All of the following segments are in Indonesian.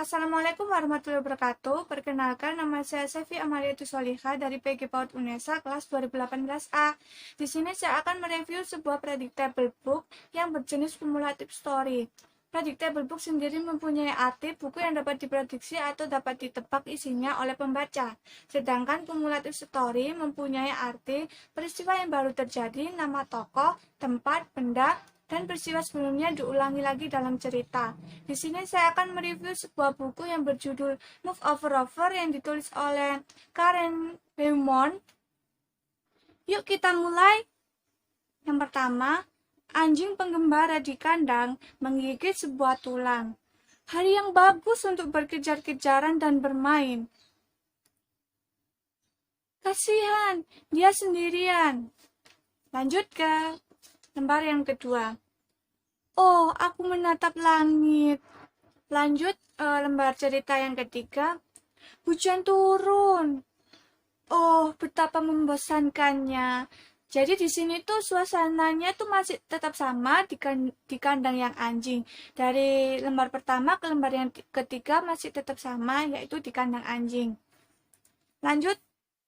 Assalamualaikum warahmatullahi wabarakatuh. Perkenalkan, nama saya Sevi Amaliatus Solihah dari PG PAUD UNESA kelas 2018A. Di sini saya akan mereview sebuah predictable book yang berjenis cumulative story. Predictable book sendiri mempunyai arti buku yang dapat diprediksi atau dapat ditebak isinya oleh pembaca. Sedangkan cumulative story mempunyai arti peristiwa yang baru terjadi, nama tokoh, tempat, benda, dan peristiwa sebelumnya diulangi lagi dalam cerita. Di sini saya akan mereview sebuah buku yang berjudul Move Over Over yang ditulis oleh Karen Beaumont. Yuk kita mulai. Yang pertama, anjing penggembara di kandang menggigit sebuah tulang. Hari yang bagus untuk berkejar-kejaran dan bermain. Kasihan, dia sendirian. Lanjut ke lembar yang kedua. Oh, aku menatap langit. Lanjut lembar cerita yang ketiga. Hujan turun. Oh, betapa membosankannya. Jadi di sini tuh suasananya tuh masih tetap sama di kandang yang anjing. Dari lembar pertama ke lembar yang ketiga masih tetap sama, yaitu di kandang anjing. Lanjut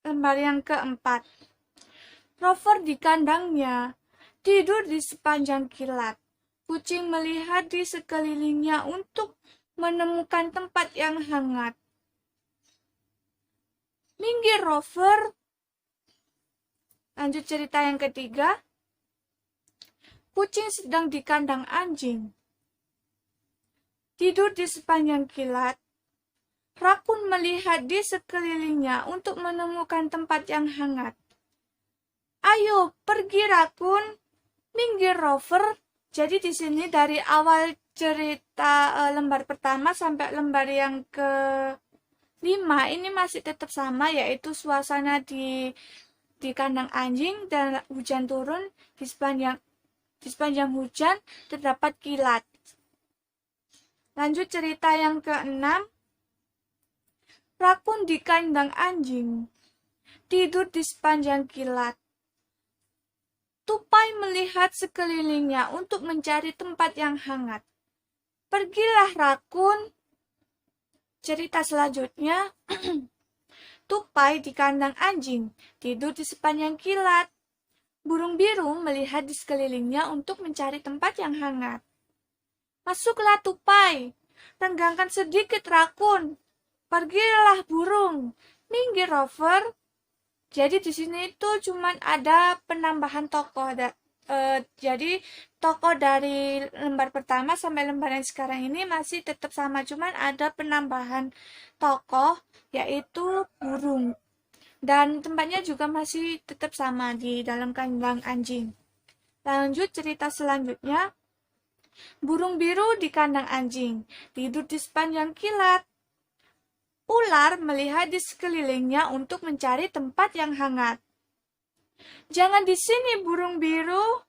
lembar yang keempat. Rover di kandangnya tidur di sepanjang kilat. Kucing melihat di sekelilingnya untuk menemukan tempat yang hangat. Minggir, Rover. Lanjut cerita yang ketiga. Kucing sedang di kandang anjing. Tidur di sepanjang kilat. Rakun melihat di sekelilingnya untuk menemukan tempat yang hangat. Ayo, pergi Rakun. Minggir, Rover. Jadi di sini dari awal cerita lembar pertama sampai lembar yang ke-5 ini masih tetap sama, yaitu suasana di kandang anjing dan hujan turun, di sepanjang hujan terdapat kilat. Lanjut cerita yang ke-6. Rakun di kandang anjing tidur di sepanjang kilat. Tupai melihat sekelilingnya untuk mencari tempat yang hangat. Pergilah Rakun. Cerita selanjutnya. Tupai di kandang anjing, tidur di sepanjang kilat. Burung biru melihat di sekelilingnya untuk mencari tempat yang hangat. Masuklah Tupai. Renggangkan sedikit Rakun. Pergilah burung. Minggir Rover. Jadi di sini itu cuman ada penambahan tokoh. Jadi tokoh dari lembar pertama sampai lembar yang sekarang ini masih tetap sama, cuman ada penambahan tokoh yaitu burung. Dan tempatnya juga masih tetap sama di dalam kandang anjing. Lanjut cerita selanjutnya. Burung biru di kandang anjing, tidur di sepanjang kilat. Ular melihat di sekelilingnya untuk mencari tempat yang hangat. Jangan di sini, burung biru.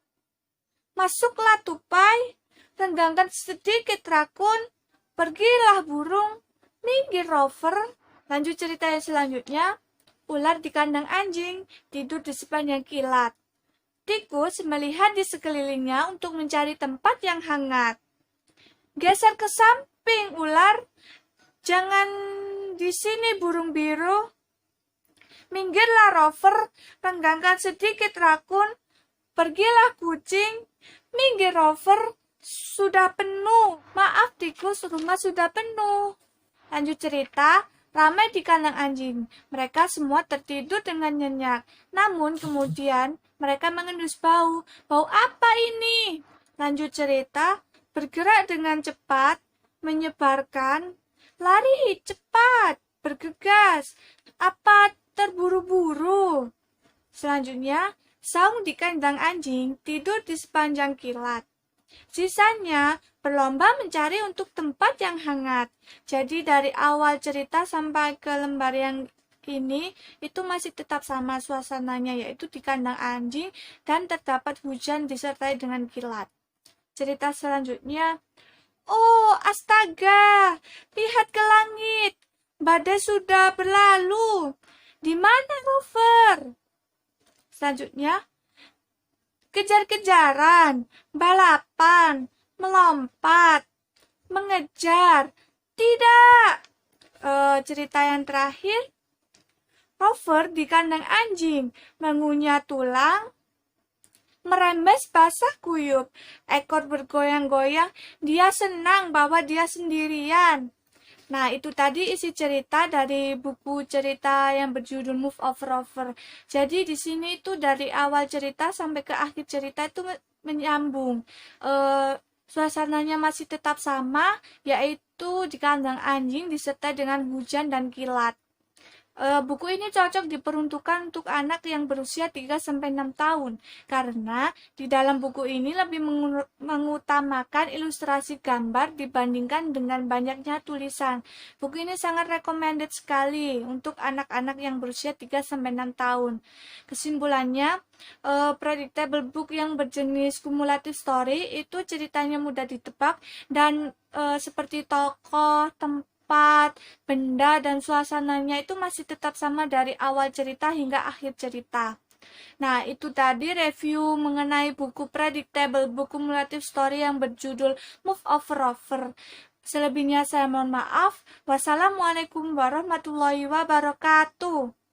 Masuklah Tupai. Renggangkan sedikit Rakun. Pergilah burung. Minggir Rover. Lanjut cerita yang selanjutnya. Ular di kandang anjing, tidur di sepanjang kilat. Tikus melihat di sekelilingnya untuk mencari tempat yang hangat. Geser ke samping, ular. Jangan di sini, burung biru. Minggirlah Rover, renggangkan sedikit Rakun. Pergilah kucing. Minggir Rover, sudah penuh. Maaf tikus, rumah sudah penuh. Lanjut cerita, ramai di kandang anjing. Mereka semua tertidur dengan nyenyak. Namun kemudian mereka mengendus bau. Bau apa ini? Lanjut cerita, bergerak dengan cepat, menyebarkan. Lari cepat, bergegas. Apa terburu-buru? Selanjutnya, saung di kandang anjing tidur di sepanjang kilat. Sisanya berlomba mencari untuk tempat yang hangat. Jadi dari awal cerita sampai ke lembar yang ini itu masih tetap sama suasananya, yaitu di kandang anjing dan terdapat hujan disertai dengan kilat. Cerita selanjutnya. Oh, astaga, lihat ke langit. Badai sudah berlalu. Di mana Rover? Selanjutnya, kejar-kejaran, balapan, melompat, mengejar. Tidak. Cerita yang terakhir, Rover di kandang anjing, mengunyah tulang, merembes basah kuyup, ekor bergoyang-goyang, dia senang bahwa dia sendirian. Nah, itu tadi isi cerita dari buku cerita yang berjudul Move of Rover. Jadi di sini itu dari awal cerita sampai ke akhir cerita itu menyambung. Suasananya masih tetap sama, yaitu di kandang anjing disertai dengan hujan dan kilat. Buku ini cocok diperuntukkan untuk anak yang berusia 3-6 tahun karena di dalam buku ini lebih mengutamakan ilustrasi gambar dibandingkan dengan banyaknya tulisan. Buku ini sangat recommended sekali untuk anak-anak yang berusia 3-6 tahun. Kesimpulannya, predictable book yang berjenis cumulative story itu ceritanya mudah ditebak dan seperti tokoh, tempat, benda, dan suasananya itu masih tetap sama dari awal cerita hingga akhir cerita. Nah, itu tadi review mengenai buku Predictable Book Cumulative Story yang berjudul Move of Rover. Selebihnya saya mohon maaf. Wassalamualaikum warahmatullahi wabarakatuh.